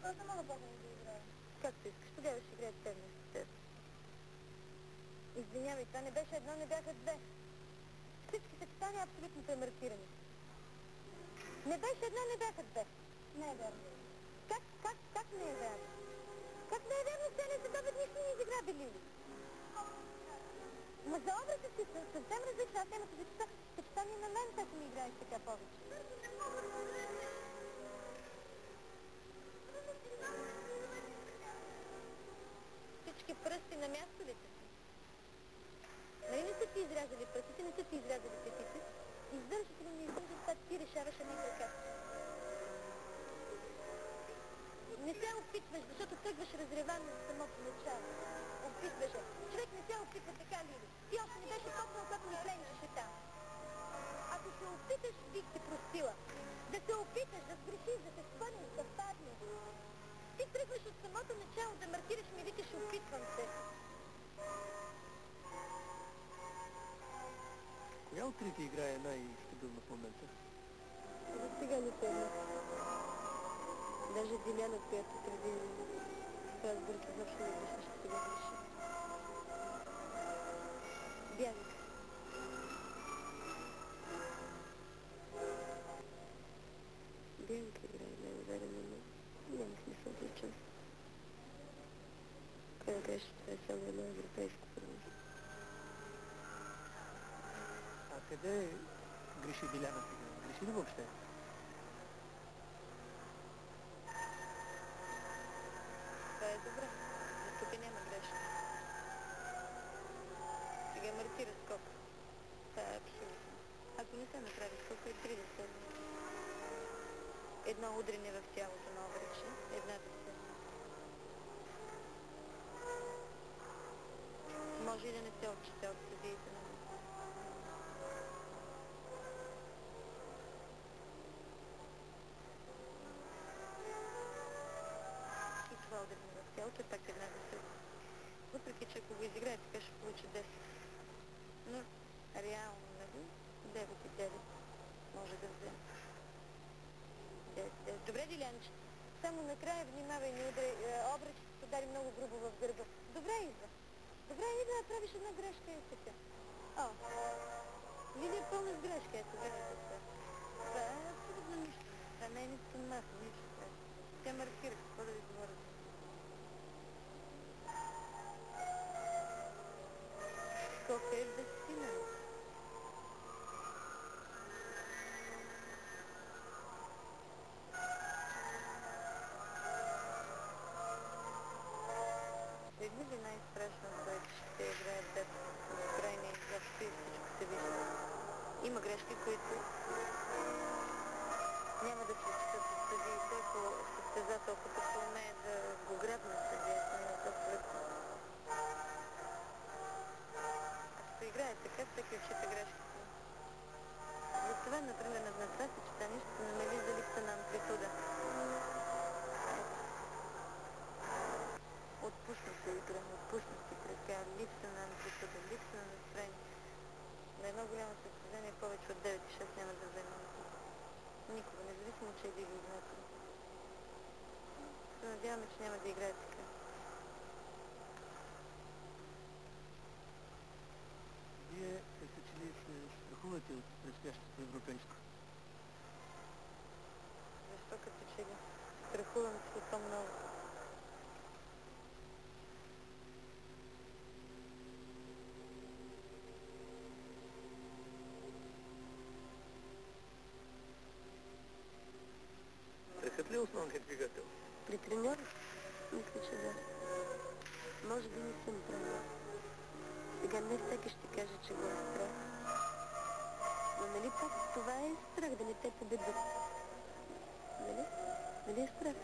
Аз не мога по-добре да играя. Както искаш, тогава ще играят те вместо теб. Извинявай, това не беше едно, не бяха две. Всички съчетания абсолютно са маркирани. Не беше едно, не бяха две. Не е верно. Как не е вярно? Как не е вярно, целия следобед нищо не изигра, Белили? Ма за образа си съвсем различна. Аз имам съчетание на мен, ако ми играеш така повече. Всички пръсти на място ли са си? Нали не са ти изрязали пръстите, не са ти изрязали петите? Издържаш ли не издържаш, това ти решаваш, а не краката. Не се опитваш, защото тръгваш разреван от самото начало. Опитваше. Човек не се опитва така, Лили. Ти още не беше копнал, когато ми пленичеше там. Ако се опиташ, бих те простила. Да се опиташ, да сгрешиш, да се спънеш, да паднеш. Ти тръгваш от самото начало да маркираш ми, викаш, опитвам се. Коя от трите играе най-стабилно в момента? За сега не помня. Даже Диляна, която преди Страсбург изобщо не грешеше, сега греши. Бянка. Бянка играе най-уверено, но няма смисъл да участва. Кой да кажеш, това е само едно европейско първенство. А къде греши Диляна сега? Греши ли въобще? Това е добре. Но тук няма грешка. Сега маркира скок. Това е абсолютно. Ако не се направи скок, е 3 да се. Едно удряне в тялото на обрече, една да се. Може и да не се отчете от съдиите на мен. И това удряне в тялото е пак една да се. Въпреки, че ако го изиграе, така ще получи 10. Но реално, нали? 9 и 9 може да вземе. 9. Добре, Дилянче. Само накрая внимавай, не удрай. Обръчето се удари много грубо в гърба. Добре идва. Добре идва да правиш една грешка и така. О, Лили е пълна с грешка, ето гледайте това. Това е абсолютно нищо. Това не е нищо маса, нищо. Тя маркира, какво да ви говоря. Колко е безсилен. Види ли най-страшното е, че ще играе дет в крайния изобщо и всичко се вижда. Има грешки, които няма да се четат от съдиите, ако състезател като умее да го грабне съдията, не е толкова леко. Ако играе така, всеки отчита грешките. Затова, например, на това съчетание ще се намали за липса на амплитуда. Отпуснати игра, отпуснати крака, липса на амплитуда, липса на настроение. На едно голямо състезание повече от 9 и 6 няма да вземе никога, независимо, че е дивизионатор. Се надяваме, че няма да играе така. Вие като че ли се страхувате от предстоящото европейско? Защо като че ли? Страхувам се от по-много. Страхът ли е основният двигател? При треньор? Мисля, че да. Може би не съм треньор. Сега не всеки ще каже, че го е страх. Но нали пак това е страх, да не те победят? Нали? Нали е страх?